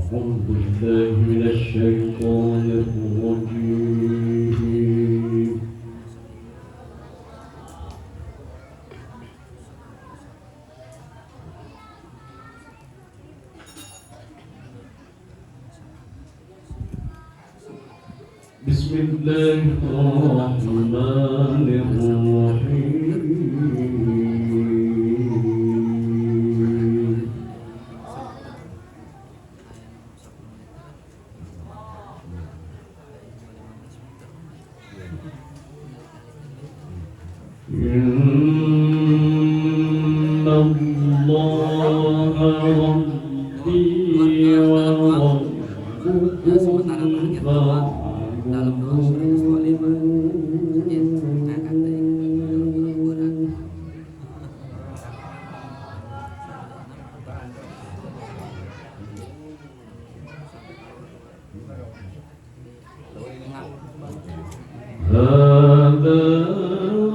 أعوذ بالله من الشيطان الرجيم. بسم الله الرحمن الرحيم. إن الله ربي وربكم هذا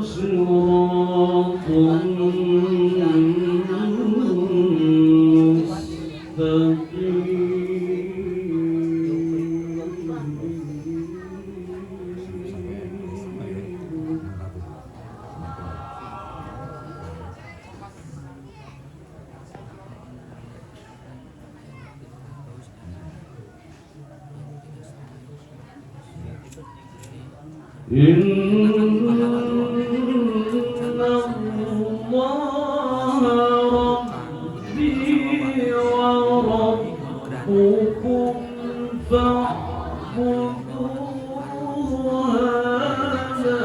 صراط إن الله ربي وربكم فاعبدوه هذا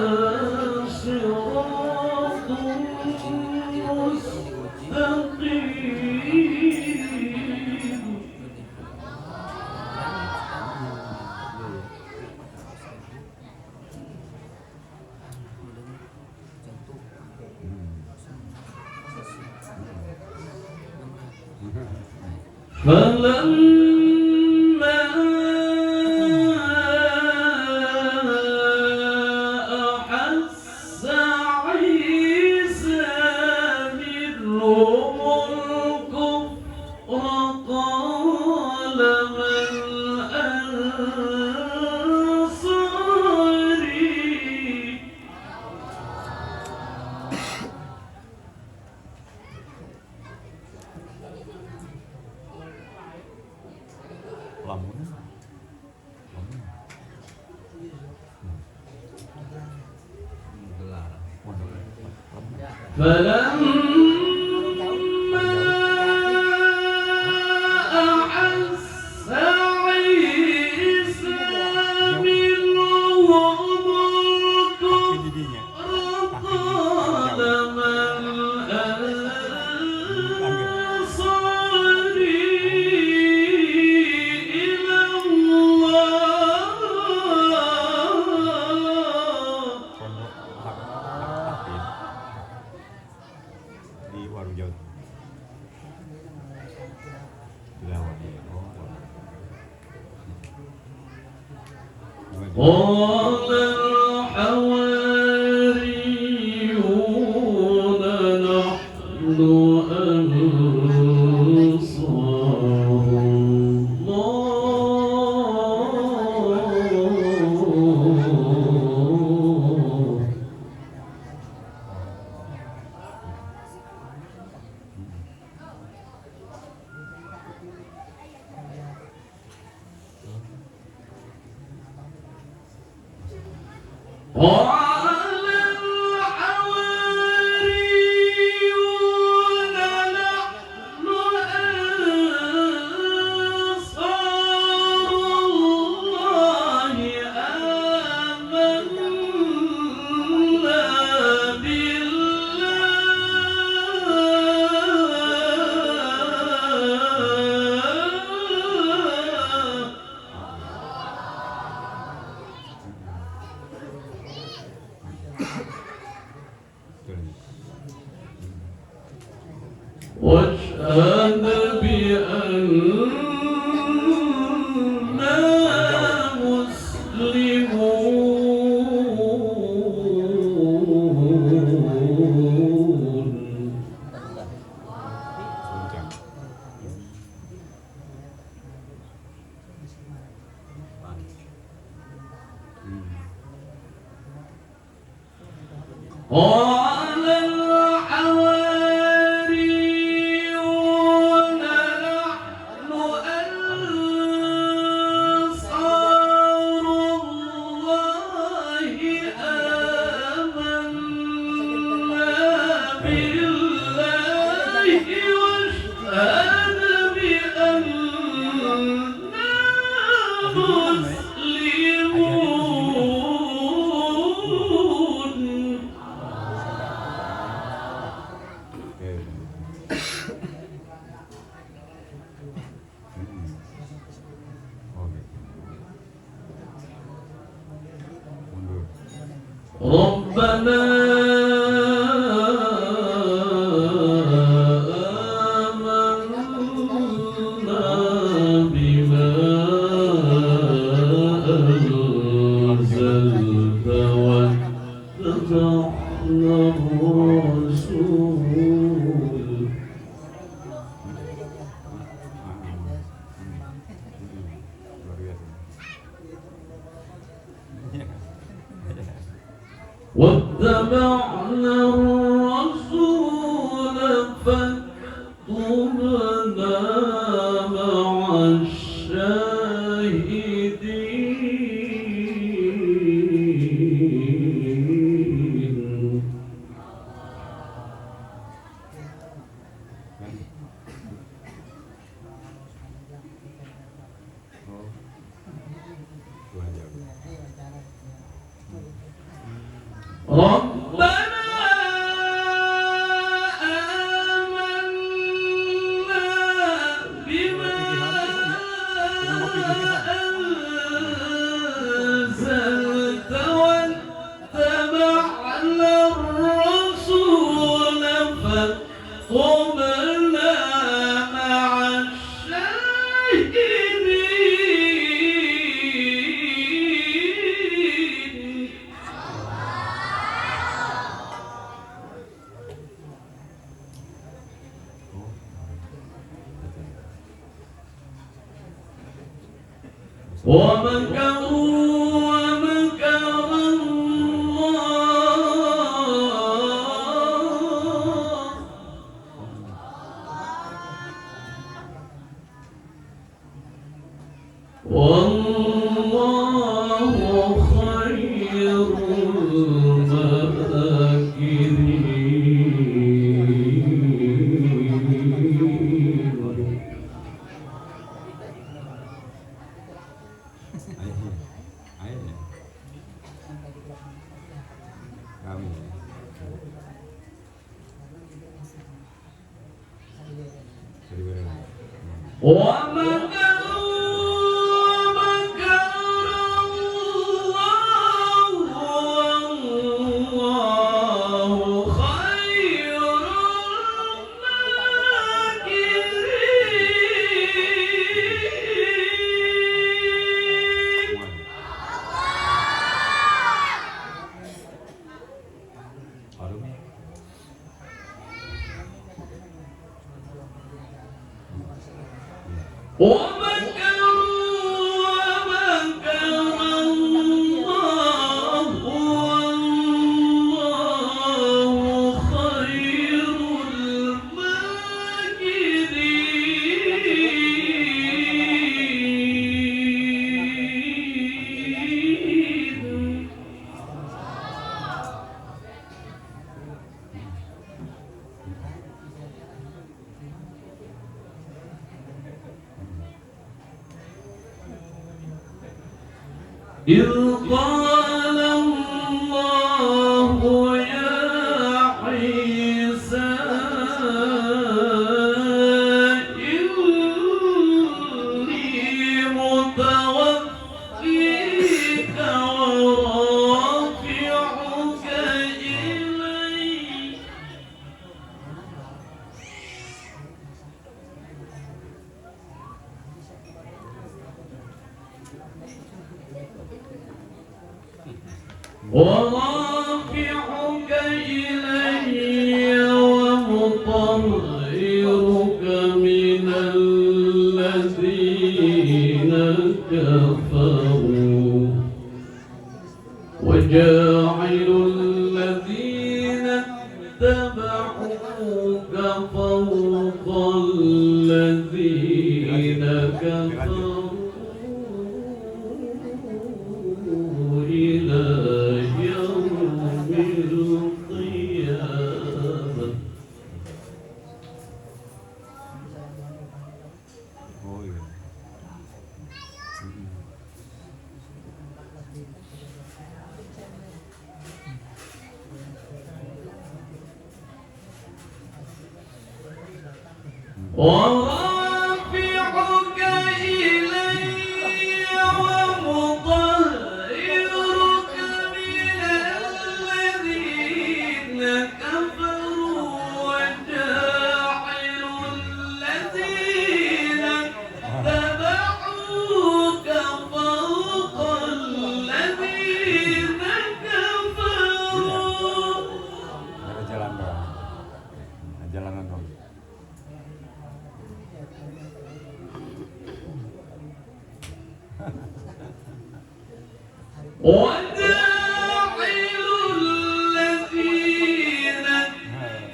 صراط مستقيم. فلما أحس عيسى منهم الكفر قال من أنصاري فلما أحس عيسى منهم الكفر قال من أنصاري إلى الله di warung jauh dilawat قال الحواريون نحن أنصار الله. قال الحواريون نحن أنصار الله آمنا بالله واشهد بأننا مسلمون. ربنا آمنا بما أنزلت واتبعنا الرسول. واتبعنا الرسول فاكتبنا مع الشاهدين. ربنا آمنا بما أنزلت واتبعنا الرسول فاكتبنا مع الشاهدين. ومكروا ومكر الله والله خير الماكرين. ومكروا ومكر الله والله خير الماكرين. ومكروا ومكر الله والله خير الماكرين. إذ قال الله يا عيسى إني متوفيك ورافعك إلي. ورافعك إلي ومطهرك من الذين كفروا وجاعل الذين كفروا إلى يوم القيامة. Oh iya. ورافعك إلي ومطهرك من الذين كفروا وجاعل الذين اتبعوك فوق الذين كفروا. Ada jalan dong. Jalanan dong. وجاعل الذين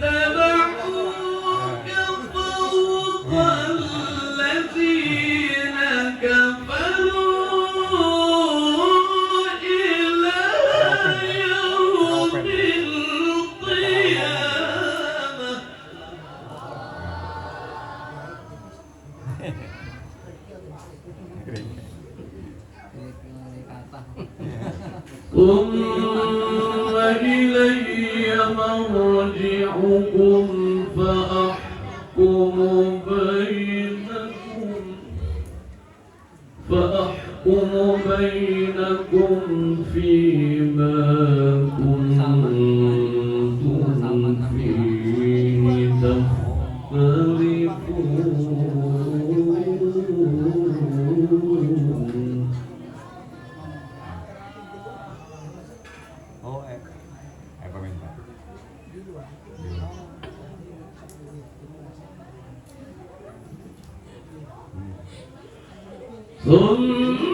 اتبعوك فوق الذين كفروا إلى يوم القيامة. ثم إلي مرجعكم فأحكم بينكم فيما كنتم فيه تختلفون. Oh, komentar. ثم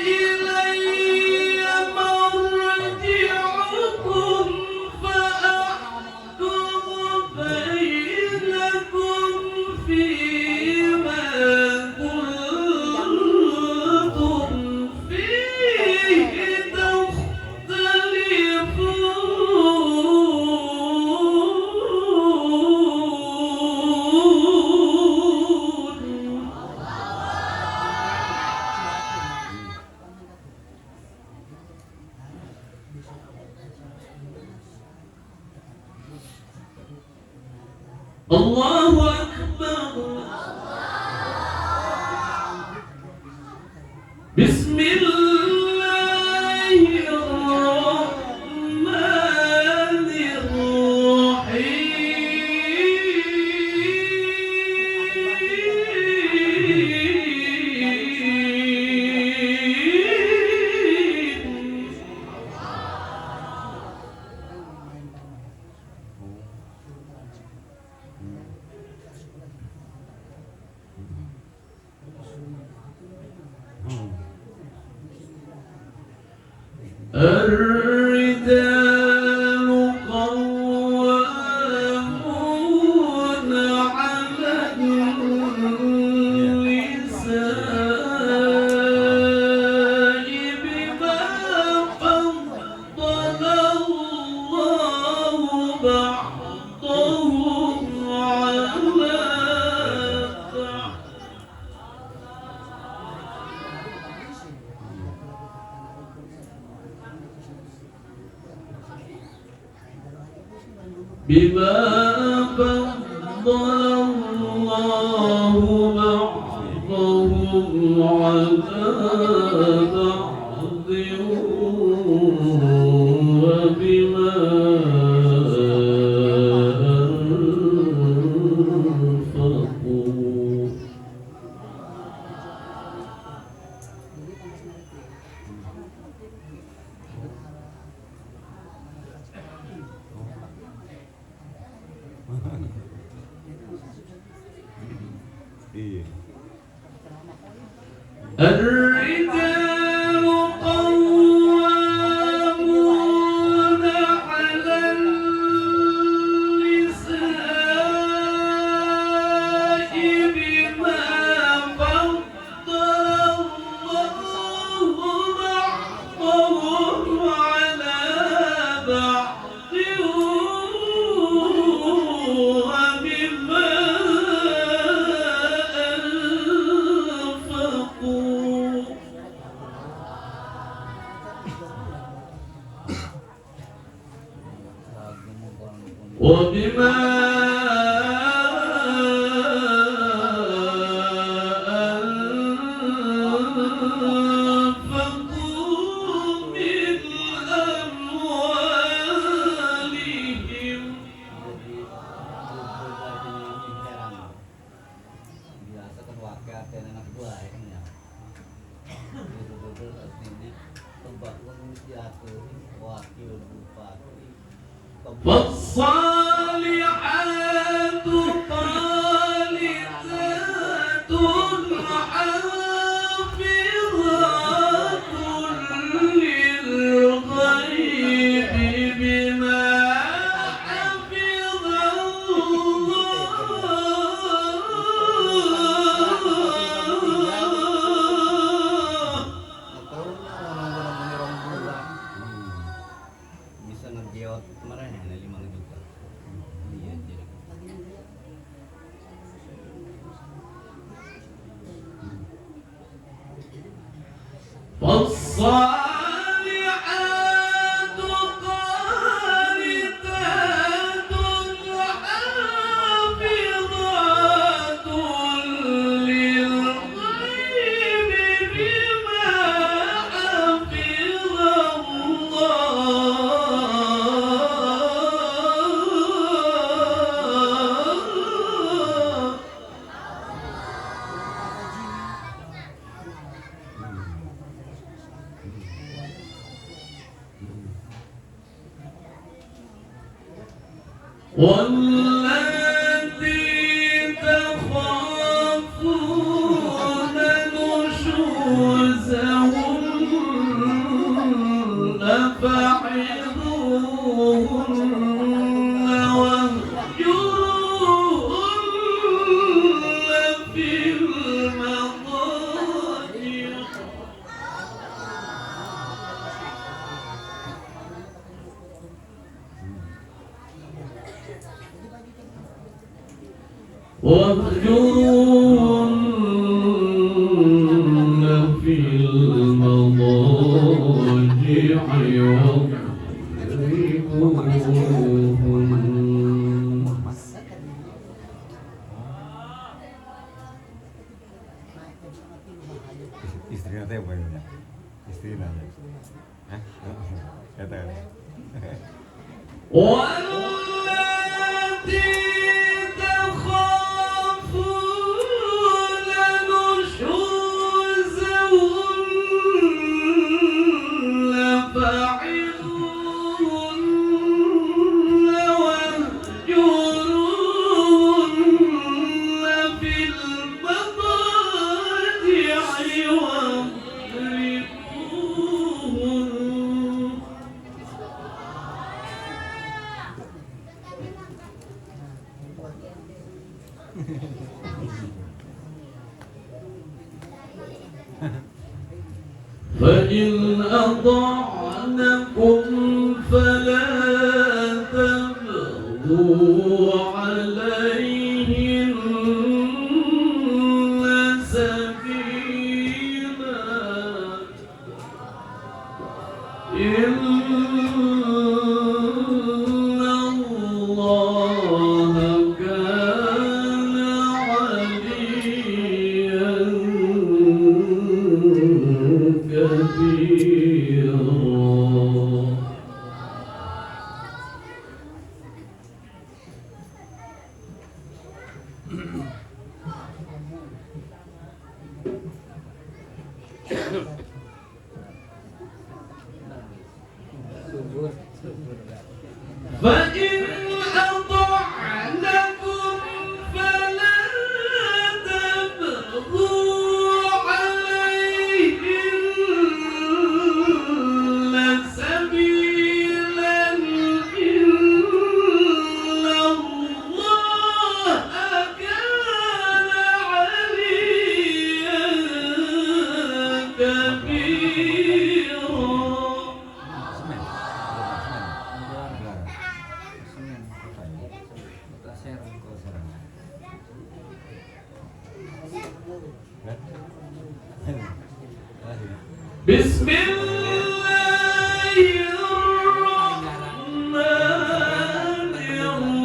إلي مرجعكم فأحكم بينكم فيما كنتم فيه تختلفون. الله أكبر. بسم الله الرحمن الرحيم. الرجال قوامون على النساء بما فضل الله بعضهم على بعض. بما فضل الله بعضهم على بعض وبما أنفقوا. Iya. الرجال قوامون على النساء بما وبما أنفقوا من أموالهم biasa kan wakil dan anak buah ya kan ya betul-betul artinya tempat uang jatuh wakil bupati فالصالحات قانتات حافظات للغيب بما حفظ الله motornya orang-orang menyerang bulan bisa ngegiot kemarin ya 5 juta iya jadi فالصالحات قانتات حافظات للغيب بما حفظ الله واللاتي تخافون نشوزهن فعظوهن واهجروهن في المضاجع واهجرهن في المضاجع واضربوهن Istrinya teh banyak. Istrinya. Hah? Kata. والتي تخافون نشوزهن فعظوهن واهجروهن في المضاجع واضربوهن فإن أطعنكم فلا تبغوا عليهن سبيلا إن الله كان عليا كبيرا فإن أطعنكم فلا تبغوا عليهن سبيلا إن الله كان عليا كبيرا بسم الله الرحمن الرحيم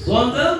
Wonten